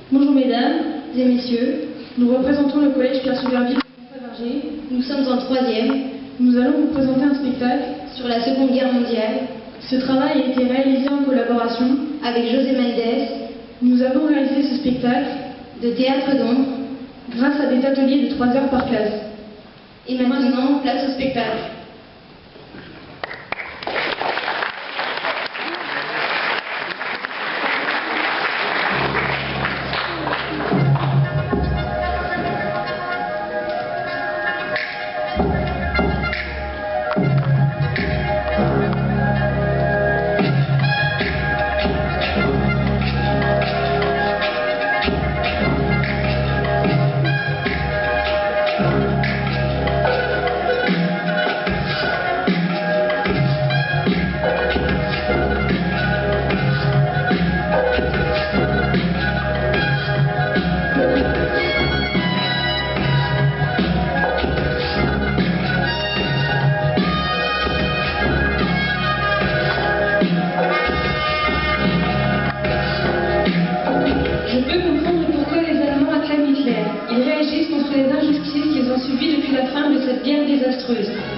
Bonjour mesdames et messieurs, nous représentons le collège Pierre Souverville de Montfavarger. Nous sommes en 3e. Nous allons vous présenter un spectacle sur la Seconde Guerre mondiale. Ce travail a été réalisé en collaboration avec José Mendes. Nous avons réalisé ce spectacle de théâtre d'ombre grâce à des ateliers de 3 heures par classe. Et maintenant, place au spectacle.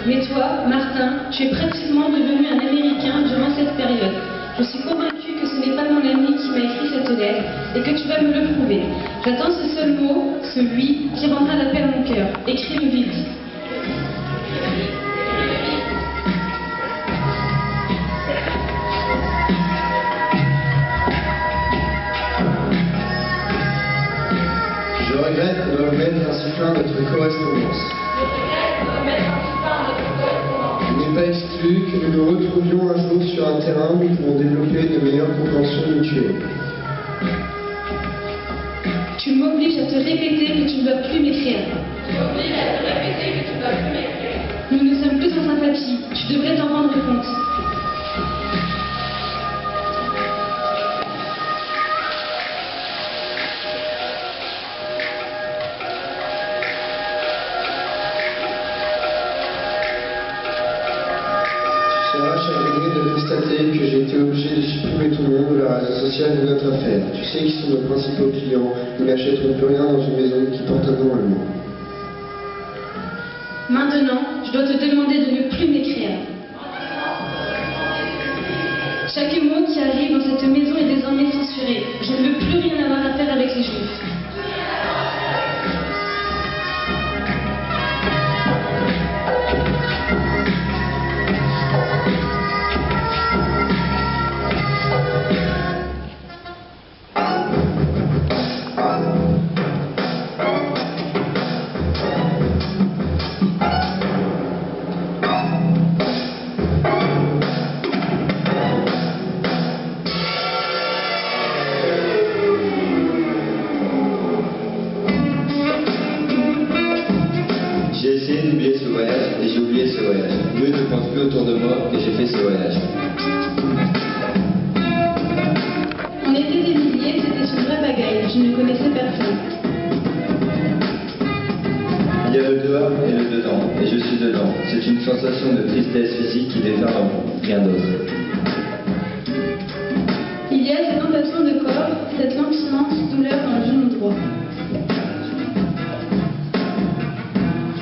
Mais toi, Martin, tu es pratiquement devenu un Américain durant cette période. Je suis convaincue que ce n'est pas mon ami qui m'a écrit cette lettre et que tu vas me le prouver. J'attends ce seul mot, ce lui, qui rendra la paix à mon cœur. Écris-le vite. Je regrette de remettre ainsi fin notre correspondance. Il n'est pas exclu que nous nous retrouvions un jour sur un terrain où nous pourrons développer de meilleures compréhensions mutuelles. Tu m'obliges à te répéter que tu ne dois plus m'écrire. Nous ne sommes plus en sympathie. Tu devrais t'en rendre compte. Chagriné de constater que j'ai été obligé de supprimer tout le monde de la réseau social de notre affaire. Tu sais qui sont nos principaux clients. Nous n'achèterons plus rien dans une maison qui porte un nom allemand. Maintenant, je dois te demander de ne plus m'écrire. Chaque mot qui arrive dans cette maison est désormais censuré. Je ne veux plus rien avoir à faire avec les Juifs. J'ai essayé d'oublier ce voyage et j'ai oublié ce voyage. Dieu ne pense plus autour de moi et j'ai fait ce voyage. On était des milliers, c'était une vraie bagaille. Je ne connaissais personne. Il y a le dehors et le dedans, et je suis dedans. C'est une sensation de tristesse physique qui déferle en moi, rien d'autre. Il y a cette tentation de corps, cette lancinante douleur dans le genou droit.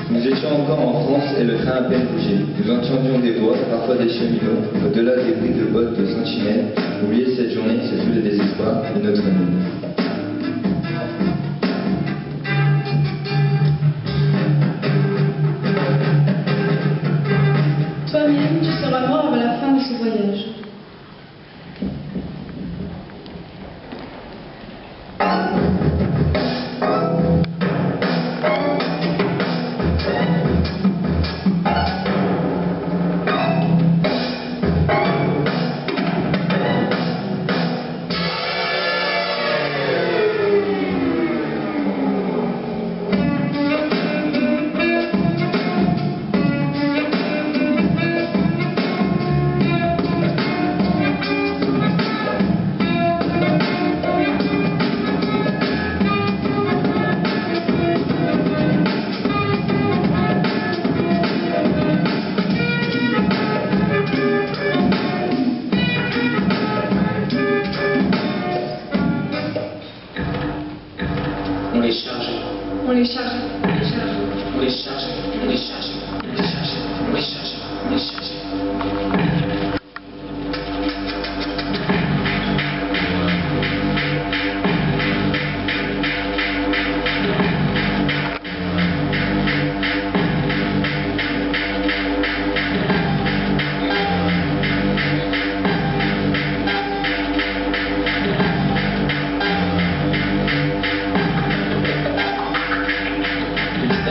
Nous étions encore en France et le train à peine bougeait. Nous entendions des voix, parfois des cheminots, au-delà des bruits de bottes de Sentinelle. Oublier cette journée, c'est tout le désespoir de notre nuit. Toi-même, tu seras mort à la fin de ce voyage. les charge, on les charge. On les charge, on les charge, on les charge, on les charge, on les charge.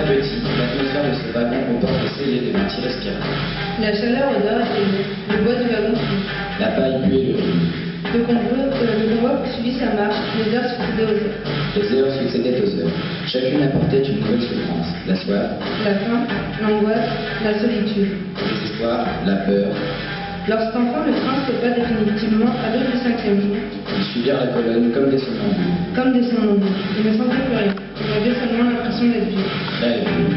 Petit, l'atmosphère de ce wagon comporte des celliers de métiers respirables. La chaleur odeur est élevée, le bois du wagon fume. La paille pue et le riz. Le convoi poursuivit sa marche, les heures succédaient aux heures. Les heures succédaient aux heures. Chacune apportait une nouvelle souffrance. La soif, La faim, l'angoisse, la solitude. le désespoir, la peur. Lorsqu'enfin le train stoppa définitivement à l'heure du 5e jour, Ils suivirent la colonne comme des somnambules. comme des somnambules, ils ne sentaient plus rien. Ils avaient seulement l'impression d'être vus. Très vieux.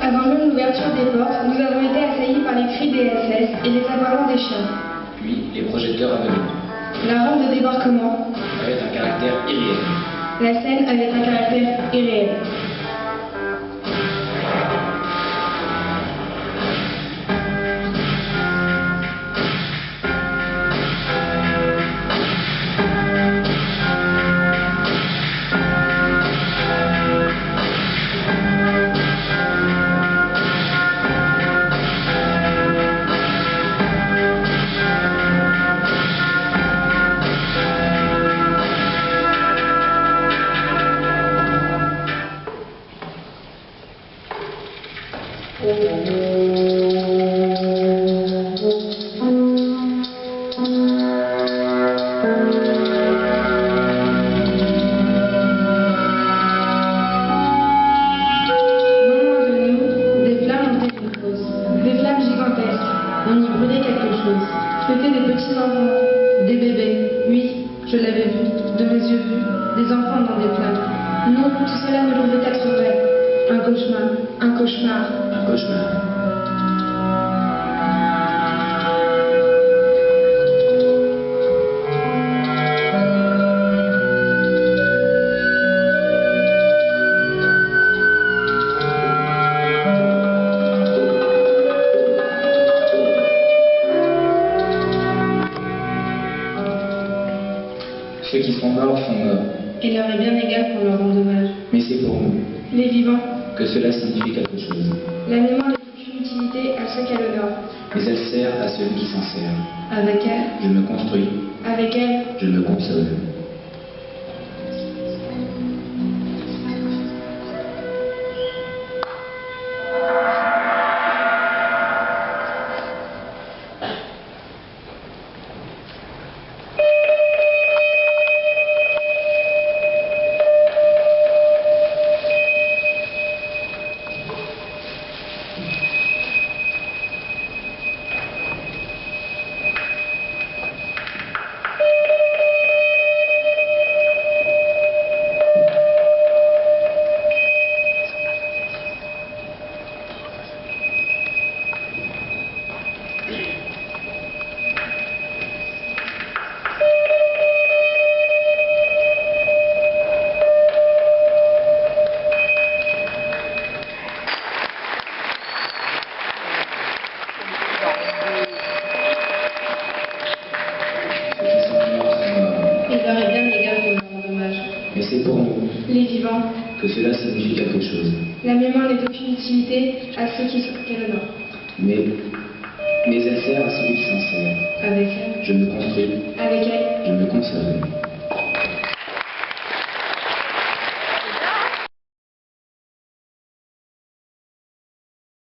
Avant même l'ouverture des portes, nous avons été assaillis par les cris des SS et les aboiements des chiens. Puis les projecteurs aveugles La rampe de débarquement, avaient un caractère irréel. la scène avait un caractère irréel. On y brûlait quelque chose. C'était des petits enfants, des bébés. Oui, je l'avais vu, de mes yeux vus, des enfants dans des flammes. Non, tout cela ne pouvait être vrai. Un cauchemar, un cauchemar. Un cauchemar. Ceux qui sont morts sont morts. Il leur est bien égal qu'on leur rende hommage. Mais c'est pour nous Les vivants, que cela signifie quelque chose. la mémoire n'a aucune utilité à ceux qu'elle honore. Mais elle sert à celui qui s'en sert. Avec elle, Je me construis, avec elle, je me console. il leur est bien égal qu'on leur rende hommage. Mais c'est pour nous Les vivants, que cela signifie quelque chose. la mémoire n'a aucune utilité à ceux qu'elle honore. Mais elle sert à celui qui s'en sert. Avec elle, Je me construis, avec elle, je me console.